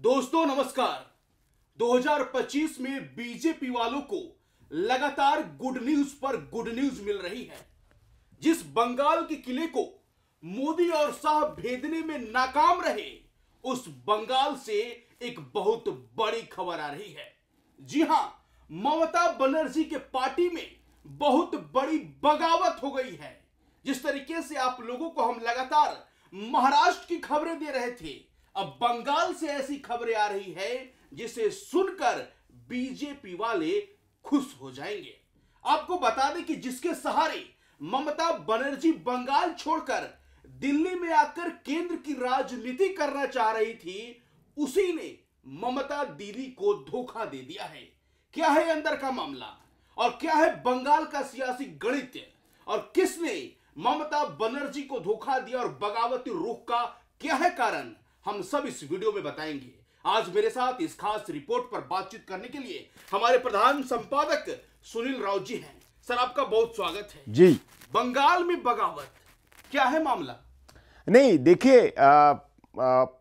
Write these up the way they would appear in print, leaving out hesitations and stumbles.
दोस्तों नमस्कार। 2025 में बीजेपी वालों को लगातार गुड न्यूज पर गुड न्यूज मिल रही है। जिस बंगाल के किले को मोदी और शाह भेदने में नाकाम रहे, उस बंगाल से एक बहुत बड़ी खबर आ रही है। जी हां, ममता बनर्जी के पार्टी में बहुत बड़ी बगावत हो गई है। जिस तरीके से आप लोगों को हम लगातार महाराष्ट्र की खबरें दे रहे थे, अब बंगाल से ऐसी खबरें आ रही है जिसे सुनकर बीजेपी वाले खुश हो जाएंगे। आपको बता दें कि जिसके सहारे ममता बनर्जी बंगाल छोड़कर दिल्ली में आकर केंद्र की राजनीति करना चाह रही थी, उसी ने ममता दीदी को धोखा दे दिया है। क्या है अंदर का मामला और क्या है बंगाल का सियासी गणित और किसने ममता बनर्जी को धोखा दिया और बगावती रुख का क्या है कारण, हम सब इस वीडियो में बताएंगे। आज मेरे साथ इस खास रिपोर्ट पर बातचीत करने के लिए हमारे प्रधान संपादक सुनील राव जी हैं। सर, आपका बहुत स्वागत है जी। बंगाल में बगावत, क्या है मामला? नहीं, देखिए,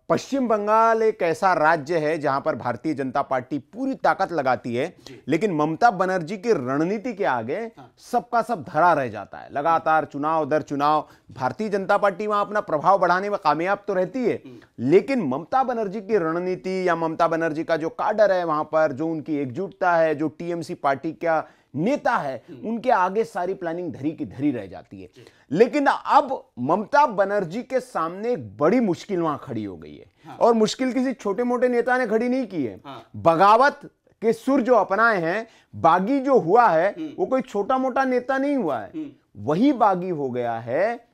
पश्चिम बंगाल एक ऐसा राज्य है जहां पर भारतीय जनता पार्टी पूरी ताकत लगाती है, लेकिन ममता बनर्जी की रणनीति के आगे सबका सब धरा रह जाता है। लगातार चुनाव दर चुनाव भारतीय जनता पार्टी वहां अपना प्रभाव बढ़ाने में कामयाब तो रहती है, लेकिन ममता बनर्जी की रणनीति या ममता बनर्जी का जो काडर है वहां पर, जो उनकी एकजुटता है, जो टीएमसी पार्टी का नेता है, उनके आगे सारी प्लानिंग धरी की धरी रह जाती है। लेकिन अब ममता बनर्जी के सामने एक बड़ी मुश्किल वहां खड़ी हो गई है। और मुश्किल किसी छोटे मोटे नेता ने खड़ी नहीं की है। बगावत के सुर जो अपनाए हैं, बागी जो हुआ है, वो कोई छोटा मोटा नेता नहीं हुआ है। वही बागी हो गया है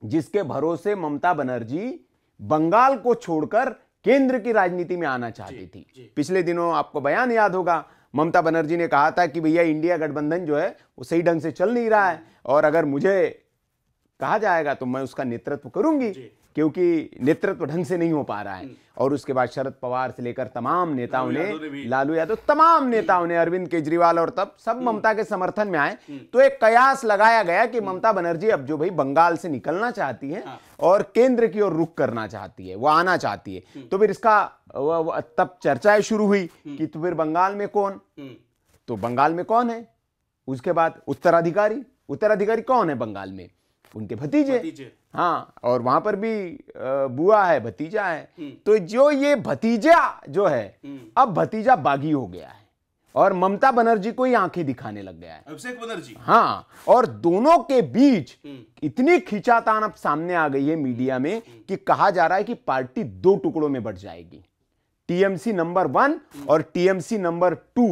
जिसके भरोसे ममता बनर्जी बंगाल को छोड़कर केंद्र की राजनीति में आना चाहती थी। पिछले दिनों आपको बयान याद होगा, ममता बनर्जी ने कहा था कि भैया इंडिया गठबंधन जो है वो सही ढंग से चल नहीं रहा है और अगर मुझे कहा जाएगा तो मैं उसका नेतृत्व करूंगी, क्योंकि नेतृत्व ढंग से नहीं हो पा रहा है। और उसके बाद शरद पवार से लेकर तमाम नेताओं ने, लालू यादव, तमाम नेताओं ने, अरविंद केजरीवाल और तब सब ममता के समर्थन में आए। तो एक कयास लगाया गया कि ममता बनर्जी अब जो भाई बंगाल से निकलना चाहती है और केंद्र की ओर रुख करना चाहती है, वो आना चाहती है। तो फिर इसका तब चर्चाएं शुरू हुई कि तो फिर बंगाल में कौन, तो बंगाल में कौन है? उसके बाद उत्तराधिकारी कौन है बंगाल में? उनके भतीजे। हाँ, और वहां पर भी बुआ है, भतीजा है। तो जो ये भतीजा जो है, अब भतीजा बागी हो गया है और ममता बनर्जी को ही आंखें दिखाने लग गया है, अभिषेक बनर्जी। हाँ, और दोनों के बीच इतनी खींचातान अब सामने आ गई है मीडिया में कि कहा जा रहा है कि पार्टी दो टुकड़ों में बढ़ जाएगी। टीएमसी नंबर 1 और टीएमसी नंबर 2,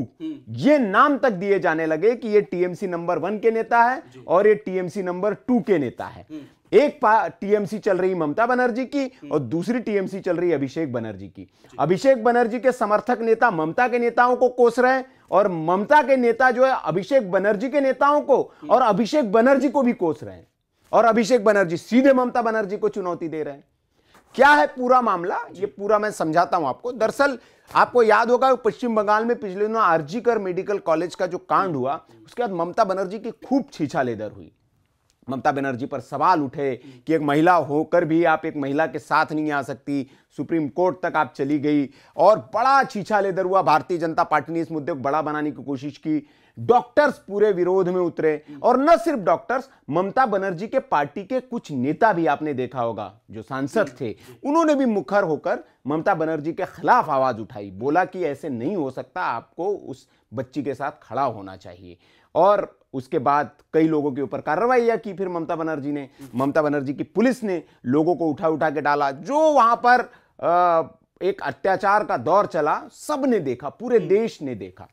ये नाम तक दिए जाने लगे कि ये टीएमसी नंबर 1 के नेता है और ये टीएमसी नंबर 2 के नेता है। एक टीएमसी चल रही ममता बनर्जी की और दूसरी टीएमसी चल रही अभिषेक बनर्जी की। अभिषेक बनर्जी के समर्थक नेता ममता के नेताओं को कोस रहे हैं और ममता के नेता जो है अभिषेक बनर्जी के नेताओं को और अभिषेक बनर्जी को भी कोस रहे हैं। और अभिषेक बनर्जी सीधे ममता बनर्जी को चुनौती दे रहे हैं। क्या है पूरा मामला, ये पूरा मैं समझाता हूं आपको। दरअसल आपको याद होगा पश्चिम बंगाल में पिछले दिनों आरजीकर मेडिकल कॉलेज का जो कांड हुआ, उसके बाद ममता बनर्जी की खूब छीछालेदर हुई। ममता बनर्जी पर सवाल उठे कि एक महिला होकर भी आप एक महिला के साथ नहीं आ सकती, सुप्रीम कोर्ट तक आप चली गई और बड़ा छीछालेदर हुआ। भारतीय जनता पार्टी ने इस मुद्दे को बड़ा बनाने की कोशिश की। डॉक्टर्स पूरे विरोध में उतरे और न सिर्फ डॉक्टर्स, ममता बनर्जी के पार्टी के कुछ नेता भी आपने देखा होगा जो सांसद थे, उन्होंने भी मुखर होकर ममता बनर्जी के खिलाफ आवाज उठाई। बोला कि ऐसे नहीं हो सकता, आपको उस बच्ची के साथ खड़ा होना चाहिए। और उसके बाद कई लोगों के ऊपर कार्रवाई की फिर ममता बनर्जी की पुलिस ने लोगों को उठा उठा के डाला। जो वहां पर एक अत्याचार का दौर चला, सबने देखा, पूरे देश ने देखा।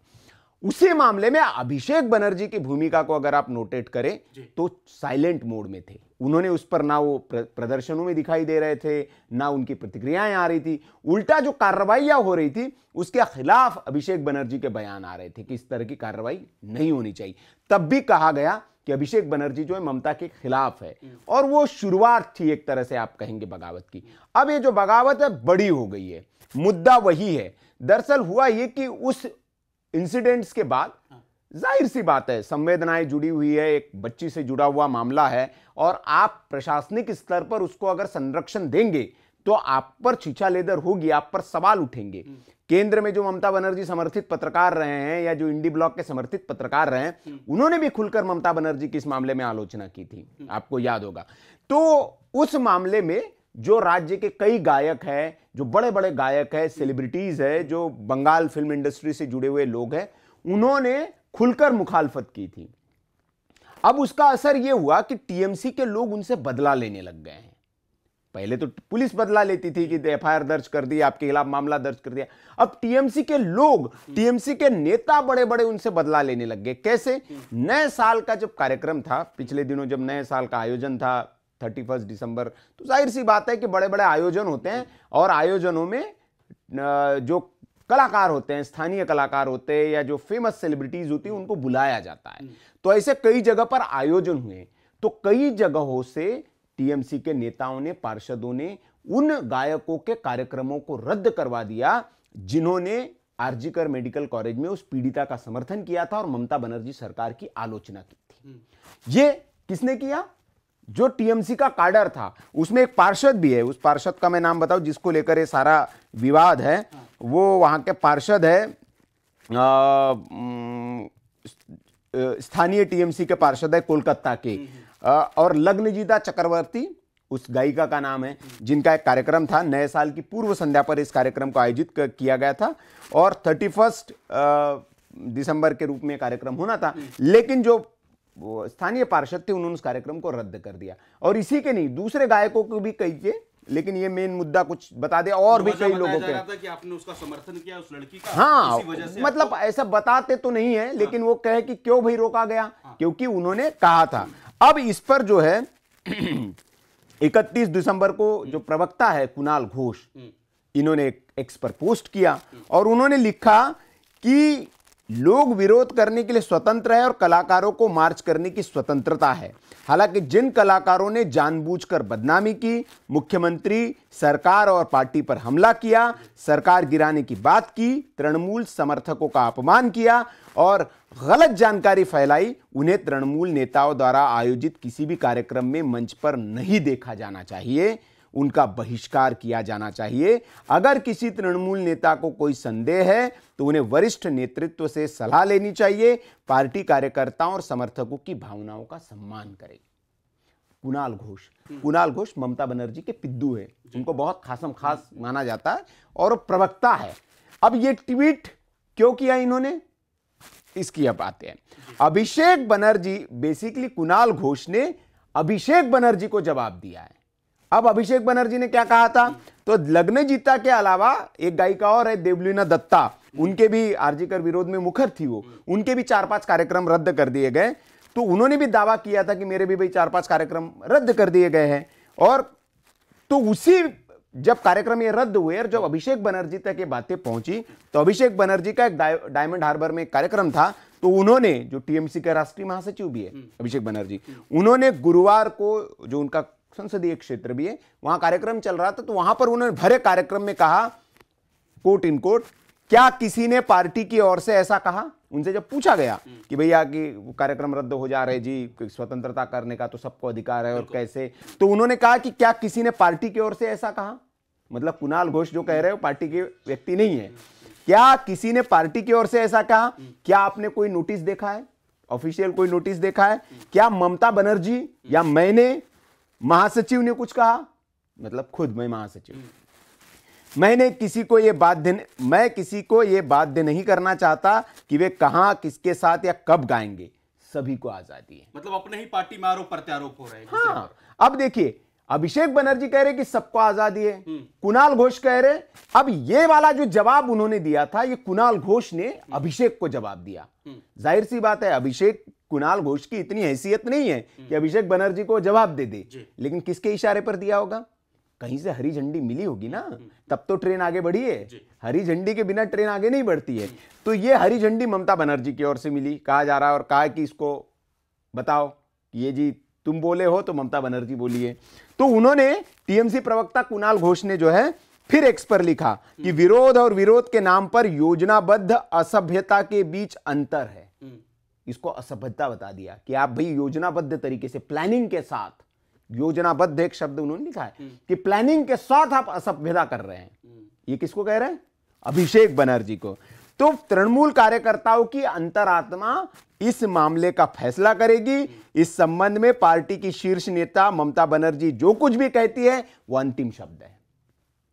उसी मामले में अभिषेक बनर्जी की भूमिका को अगर आप नोटेट करें तो साइलेंट मोड में थे। उन्होंने उस पर ना वो प्रदर्शनों में दिखाई दे रहे थे, ना उनकी प्रतिक्रियाएं आ रही थी। उल्टा जो कार्रवाइयां हो रही थी उसके खिलाफ अभिषेक बनर्जी के बयान आ रहे थे कि इस तरह की कार्रवाई नहीं होनी चाहिए। तब भी कहा गया कि अभिषेक बनर्जी जो है ममता के खिलाफ है और वो शुरुआत थी एक तरह से आप कहेंगे बगावत की। अब ये जो बगावत है बड़ी हो गई है, मुद्दा वही है। दरअसल हुआ ये कि उस इंसिडेंट्स के बाद जाहिर सी बात है संवेदनाएं जुड़ी हुई है, एक बच्ची से जुड़ा हुआ मामला है और आप प्रशासनिक स्तर पर उसको अगर संरक्षण देंगे तो आप पर छीछा लेदर होगी, आप पर सवाल उठेंगे। केंद्र में जो ममता बनर्जी समर्थित पत्रकार रहे हैं या जो इंडी ब्लॉक के समर्थित पत्रकार रहे हैं, उन्होंने भी खुलकर ममता बनर्जी की इस मामले में आलोचना की थी, आपको याद होगा। तो उस मामले में जो राज्य के कई गायक हैं, जो बड़े बड़े गायक हैं, सेलिब्रिटीज है, जो बंगाल फिल्म इंडस्ट्री से जुड़े हुए लोग हैं, उन्होंने खुलकर मुखालफत की थी। अब उसका असर यह हुआ कि टीएमसी के लोग उनसे बदला लेने लग गए हैं। पहले तो पुलिस बदला लेती थी कि एफआईआर दर्ज कर दी, आपके खिलाफ मामला दर्ज कर दिया। अब टीएमसी के लोग, टीएमसी के नेता बड़े बड़े उनसे बदला लेने लग गए। कैसे? नए साल का जब कार्यक्रम था, पिछले दिनों जब नए साल का आयोजन था 31 दिसंबर, तो जाहिर सी बात है कि बड़े बड़े आयोजन होते हैं और आयोजनों में जो कलाकार होते हैं, स्थानीय कलाकार होते हैं या जो फेमस सेलिब्रिटीज होती हैं, उनको बुलाया जाता है। तो ऐसे कई जगह पर आयोजन हुए। तो कई जगहों से टीएमसी के नेताओं ने, पार्षदों ने उन गायकों के कार्यक्रमों को रद्द करवा दिया जिन्होंने आरजीकर मेडिकल कॉलेज में उस पीड़िता का समर्थन किया था और ममता बनर्जी सरकार की आलोचना की थी। ये किसने किया? जो टीएमसी का काडर था। उसमें एक पार्षद भी है, उस पार्षद का मैं नाम बताऊं जिसको लेकर ये सारा विवाद है। वो वहां के पार्षद है, स्थानीय टीएमसी के पार्षद है कोलकाता के, और लग्नजीता चक्रवर्ती उस गायिका का नाम है, जिनका एक कार्यक्रम था। नए साल की पूर्व संध्या पर इस कार्यक्रम को आयोजित किया गया था और 31 दिसंबर के रूप में कार्यक्रम होना था, लेकिन जो स्थानीय पार्षद थे उन्होंने उस कार्यक्रम को रद्द कर दिया। और इसी के नहीं, दूसरे गायकों को भी कही थे, लेकिन ये मेन मुद्दा कुछ बता दे। और भी कई लोगों के कि आपने उसका समर्थन किया उस लड़की का, हाँ, इसी वजह से मतलब ऐसा बताते तो नहीं है, लेकिन वो कहे कि क्यों भाई रोका गया, क्योंकि उन्होंने कहा था। अब इस पर जो है 31 दिसंबर को जो प्रवक्ता है कुणाल घोष, इन्होंने एक एक्स पर पोस्ट किया और उन्होंने लिखा कि लोग विरोध करने के लिए स्वतंत्र है और कलाकारों को मार्च करने की स्वतंत्रता है। हालांकि जिन कलाकारों ने जानबूझकर बदनामी की, मुख्यमंत्री, सरकार और पार्टी पर हमला किया, सरकार गिराने की बात की, तृणमूल समर्थकों का अपमान किया और गलत जानकारी फैलाई, उन्हें तृणमूल नेताओं द्वारा आयोजित किसी भी कार्यक्रम में मंच पर नहीं देखा जाना चाहिए, उनका बहिष्कार किया जाना चाहिए। अगर किसी तृणमूल नेता को कोई संदेह है तो उन्हें वरिष्ठ नेतृत्व से सलाह लेनी चाहिए। पार्टी कार्यकर्ताओं और समर्थकों की भावनाओं का सम्मान करें। कुणाल घोष ममता बनर्जी के पिद्दू है, उनको बहुत खासम खास माना जाता है और प्रवक्ता है। अब ये ट्वीट क्यों किया इन्होंने, इसकी अब आते हैं। अभिषेक बनर्जी, बेसिकली कुणाल घोष ने अभिषेक बनर्जी को जवाब दिया है। अब अभिषेक बनर्जी ने क्या कहा था, तो लग्नजीता के अलावा एक गायिका और है देवलीना दत्ता, उनके भी आरजीकर विरोध में मुखर थी, वो उनके भी 4-5 कार्यक्रम रद्द कर दिए गए। तो उन्होंने भी दावा किया था कि मेरे भी भाई 4-5 कार्यक्रम रद्द कर दिए गए हैं। और तो उसी जब कार्यक्रम ये रद्द हुए और जब अभिषेक बनर्जी तक ये बातें पहुंची, तो अभिषेक बनर्जी का एक डायमंड हार्बर में एक कार्यक्रम था, तो उन्होंने, जो टीएमसी के राष्ट्रीय महासचिव भी है अभिषेक बनर्जी, उन्होंने गुरुवार को, जो उनका संसदीय क्षेत्र भी है, वहां कार्यक्रम चल रहा था, तो वहां पर उन्होंने भरे कार्यक्रम में कहा, कोट इन कोट, क्या किसी ने पार्टी की ओर से ऐसा कहा? उनसे जब पूछा गया कि भैया कि कार्यक्रम रद्द हो जा रहे जी, स्वतंत्रता करने का तो सबको अधिकार है और कैसे, तो उन्होंने कहा कि क्या किसी ने पार्टी की ओर से ऐसा कहा? मतलब कुणाल घोष जो कह रहे हो पार्टी के व्यक्ति नहीं है, क्या किसी ने पार्टी की ओर से ऐसा कहा? क्या आपने कोई नोटिस देखा है, ऑफिशियल कोई नोटिस देखा है? क्या ममता बनर्जी या मैंने, महासचिव ने कुछ कहा? मतलब खुद मैं महासचिव, मैं किसी को ये बाध्य नहीं करना चाहता कि वे कहां, किसके साथ या कब गाएंगे। सभी को आजादी है। मतलब अपने ही पार्टी में आरोप प्रत्यारोप हो रहे हैं। हाँ, अब देखिए, अभिषेक बनर्जी कह रहे कि सबको आजादी है, कुणाल घोष कह रहे। अब ये वाला जो जवाब उन्होंने दिया था, ये कुणाल घोष ने अभिषेक को जवाब दिया। जाहिर सी बात है, अभिषेक, कुणाल घोष की इतनी हैसियत नहीं है कि अभिषेक बनर्जी को जवाब दे दे, लेकिन किसके इशारे पर दिया होगा? कहीं से हरी झंडी मिली होगी ना, तब तो ट्रेन आगे बढ़ी है। हरी झंडी के बिना ट्रेन आगे नहीं बढ़ती है। तो ये हरी झंडी ममता बनर्जी की ओर से मिली, कहा जा रहा है, और कहा कि इसको बताओ, ये जी तुम बोले हो तो ममता बनर्जी बोली है। तो उन्होंने, टीएमसी प्रवक्ता कुणाल घोष ने जो है फिर एक्स पर लिखा कि विरोध और विरोध के नाम पर योजनाबद्ध असभ्यता के बीच अंतर है। इसको असभ्यता बता दिया कि आप भाई योजनाबद्ध तरीके से, प्लानिंग के साथ योजनाबद्ध एक शब्द उन्होंने लिखा है कि प्लानिंग के साथ आप असभ्यता कर रहे हैं। ये किसको कह रहे हैं? अभिषेक बनर्जी को। तो तृणमूल कार्यकर्ताओं की अंतरात्मा इस मामले का फैसला करेगी। इस संबंध में पार्टी की शीर्ष नेता ममता बनर्जी जो कुछ भी कहती है वो अंतिम शब्द है।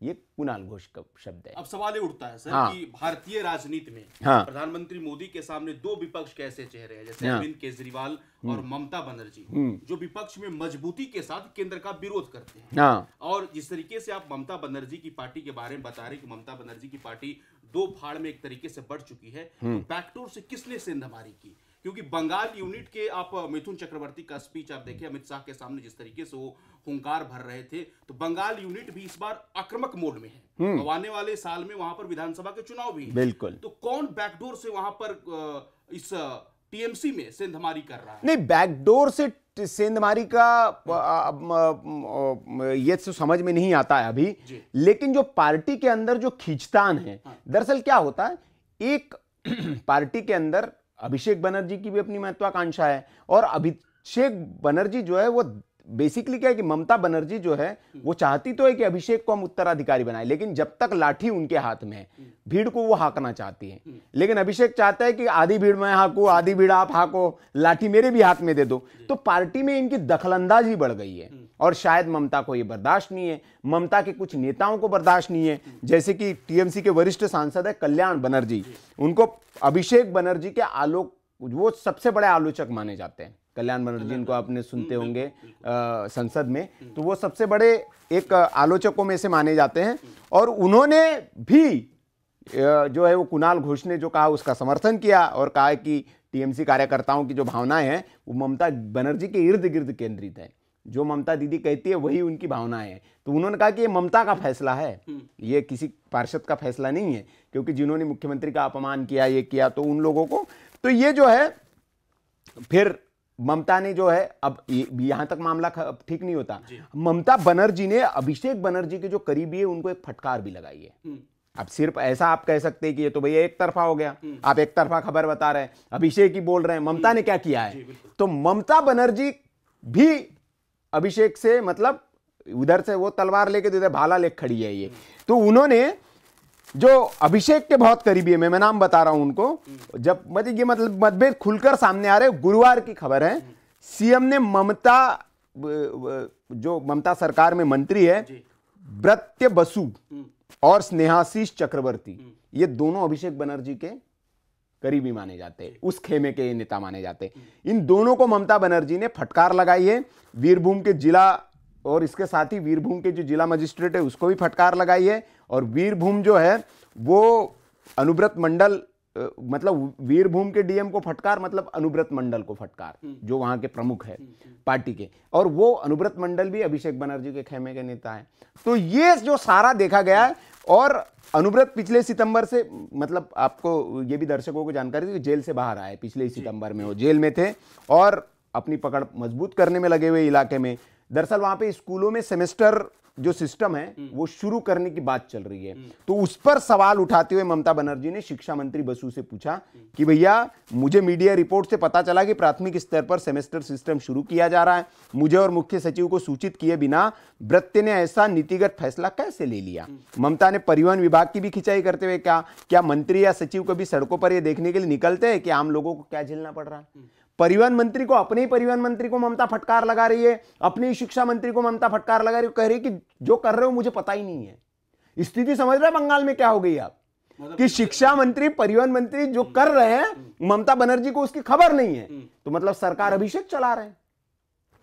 ये कुणाल घोष का शब्द है। अब सवाल ये उठता है सर हाँ। कि भारतीय राजनीति में हाँ। प्रधानमंत्री मोदी के सामने दो विपक्ष कैसे चेहरे हैं, जैसे हाँ। अरविंद केजरीवाल और ममता बनर्जी, जो विपक्ष में मजबूती के साथ केंद्र का विरोध करते हैं। हाँ। और जिस तरीके से आप ममता बनर्जी की पार्टी के बारे में बता रहे हैं कि ममता बनर्जी की पार्टी दो फाड़ में एक तरीके से बढ़ चुकी है, तो बैकडोर से किसने सेंधमारी की? क्योंकि बंगाल यूनिट के आप मिथुन चक्रवर्ती का स्पीच आप देखें अमित शाह के सामने जिस तरीके से वो हुंकार भर रहे थे, तो बंगाल यूनिट भी इस बार आक्रामक मोड में है। अब आने वाले साल में वहां पर विधानसभा के चुनाव भी है। बिल्कुल। तो कौन बैकडोर से वहां पर इस टीएमसी में सेंधमारी कर रहा है? नहीं, बैकडोर से सेंधमारी का ये तो समझ में नहीं आता है अभी, लेकिन जो पार्टी के अंदर जो खींचतान है, दरअसल क्या होता है, एक पार्टी के अंदर अभिषेक बनर्जी की भी अपनी महत्वाकांक्षा है, और अभिषेक बनर्जी जो है वो बेसिकली क्या है कि ममता बनर्जी जो है वो चाहती तो है कि अभिषेक को हम उत्तराधिकारी बनाए, लेकिन जब तक लाठी उनके हाथ में है, भीड़ को वो हाकना चाहती है। लेकिन अभिषेक चाहता है कि आधी भीड़ मैं हाकूं, आधी भीड़ आप हाको, लाठी मेरे भी हाथ में दे दो। तो पार्टी में इनकी दखलंदाजी बढ़ गई है, और शायद ममता को ये बर्दाश्त नहीं है, ममता के कुछ नेताओं को बर्दाश्त नहीं है, जैसे कि टीएमसी के वरिष्ठ सांसद है कल्याण बनर्जी, उनको अभिषेक बनर्जी के वो सबसे बड़े आलोचक माने जाते हैं। कल्याण बनर्जी इनको आपने सुनते होंगे संसद में, तो वो सबसे बड़े एक आलोचकों में से माने जाते हैं, और उन्होंने भी जो है वो कुणाल घोष ने जो कहा उसका समर्थन किया, और कहा कि टीएमसी कार्यकर्ताओं की जो भावनाएं हैं वो ममता बनर्जी के इर्द गिर्द केंद्रित है, जो ममता दीदी कहती है वही उनकी भावनाएं हैं। तो उन्होंने कहा कि ये ममता का फैसला है, ये किसी पार्षद का फैसला नहीं है, क्योंकि जिन्होंने मुख्यमंत्री का अपमान किया, ये किया, तो उन लोगों को तो ये जो है फिर ममता ने जो है, अब यहां तक मामला ठीक नहीं होता, ममता बनर्जी ने अभिषेक बनर्जी के जो करीबी है उनको एक फटकार भी लगाई है। अब सिर्फ ऐसा आप कह सकते हैं कि ये तो भैया एक तरफा हो गया, आप एक तरफा खबर बता रहे हैं, अभिषेक ही बोल रहे हैं, ममता ने क्या किया है? तो ममता बनर्जी भी अभिषेक से मतलब उधर से वो तलवार लेके इधर भाला लेके खड़ी है ये। तो उन्होंने जो अभिषेक के बहुत करीबी है, मैं नाम बता रहा हूं उनको, जब ये मतलब मतभेद खुलकर सामने आ रहे, गुरुवार की खबर है, सीएम ने जो ममता सरकार में मंत्री है ब्रत्य बसु और स्नेहाशीष चक्रवर्ती, ये दोनों अभिषेक बनर्जी के करीबी माने जाते हैं, उस खेमे के नेता माने जाते हैं। इन दोनों को ममता बनर्जी ने फटकार लगाई है। वीरभूम के जिला और इसके साथ ही वीरभूम के जो जिला मजिस्ट्रेट है उसको भी फटकार लगाई है, और वीरभूम जो है वो अनुव्रत मंडल, मतलब वीरभूम के डीएम को फटकार, मतलब अनुव्रत मंडल को फटकार, जो वहां के प्रमुख है पार्टी के, और वो अनुव्रत मंडल भी अभिषेक बनर्जी के खेमे के नेता है। तो ये जो सारा देखा गया है, और अनुव्रत पिछले सितंबर से, मतलब आपको ये भी दर्शकों को जानकारी थी कि जेल से बाहर आए, पिछले सितंबर में वो जेल में थे और अपनी पकड़ मजबूत करने में लगे हुए इलाके में। दरअसल वहां पे स्कूलों में सेमेस्टर जो सिस्टम है वो शुरू करने की बात चल रही है, तो उस पर सवाल उठाते हुए ममता बनर्जी ने शिक्षा मंत्री बसु से पूछा कि भैया, मुझे मीडिया रिपोर्ट से पता चला कि प्राथमिक स्तर पर सेमेस्टर सिस्टम शुरू किया जा रहा है, मुझे और मुख्य सचिव को सूचित किए बिना ब्रत्य ने ऐसा नीतिगत फैसला कैसे ले लिया? ममता ने परिवहन विभाग की भी खिंचाई करते हुए क्या मंत्री या सचिव कभी सड़कों पर यह देखने के लिए निकलते हैं कि आम लोगों को क्या झेलना पड़ रहा है? परिवहन मंत्री को, अपने ही परिवहन मंत्री को ममता फटकार लगा रही है, अपनी ही शिक्षा मंत्री को ममता फटकार लगा रही है, कह रही है कि जो कर रहे हो मुझे पता ही नहीं है। स्थिति समझ रहे हैं बंगाल में क्या हो गई आप, कि शिक्षा मंत्री, परिवहन मंत्री जो कर रहे हैं, ममता बनर्जी को उसकी खबर नहीं है, तो मतलब सरकार अभिषेक चला रहे हैं,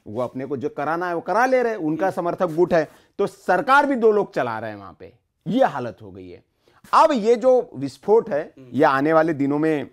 वो अपने को जो कराना है वो करा ले रहे हैं, उनका समर्थक गुट है, तो सरकार भी दो लोग चला रहे हैं वहां पे, ये हालत हो गई है। अब ये जो विस्फोट है ये आने वाले दिनों में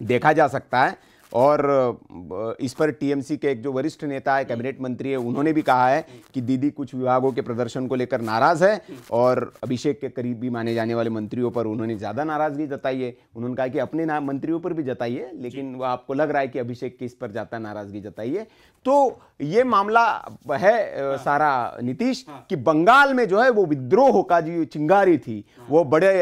देखा जा सकता है, और इस पर टीएमसी के एक जो वरिष्ठ नेता है, कैबिनेट मंत्री है, उन्होंने भी कहा है कि दीदी कुछ विभागों के प्रदर्शन को लेकर नाराज है, और अभिषेक के करीबी माने जाने वाले मंत्रियों पर उन्होंने ज्यादा नाराजगी जताई है। उन्होंने कहा कि अपने मंत्रियों पर भी जताई है, लेकिन वो आपको लग रहा है कि अभिषेक के इस पर ज्यादा नाराजगी जताई है। तो ये मामला है सारा नीतीश, कि बंगाल में जो है वो विद्रोह का जो चिंगारी थी वो बड़े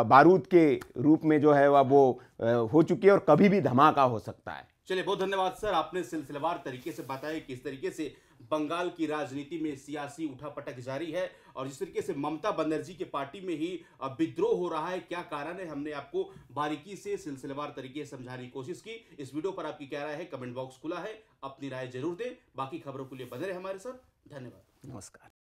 बारूद के रूप में जो है वो हो चुकी है, और कभी भी धमाका हो सकता है। चलिए, बहुत धन्यवाद सर, आपने सिलसिलेवार तरीके से बताया किस तरीके से बंगाल की राजनीति में सियासी उठापटक जारी है और जिस तरीके से ममता बनर्जी के पार्टी में ही विद्रोह हो रहा है, क्या कारण है, हमने आपको बारीकी से सिलसिलेवार तरीके से समझाने की कोशिश की। इस वीडियो पर आपकी क्या राय है, कमेंट बॉक्स खुला है, अपनी राय जरूर दें। बाकी खबरों के लिए बने रहे हमारे साथ। धन्यवाद। नमस्कार।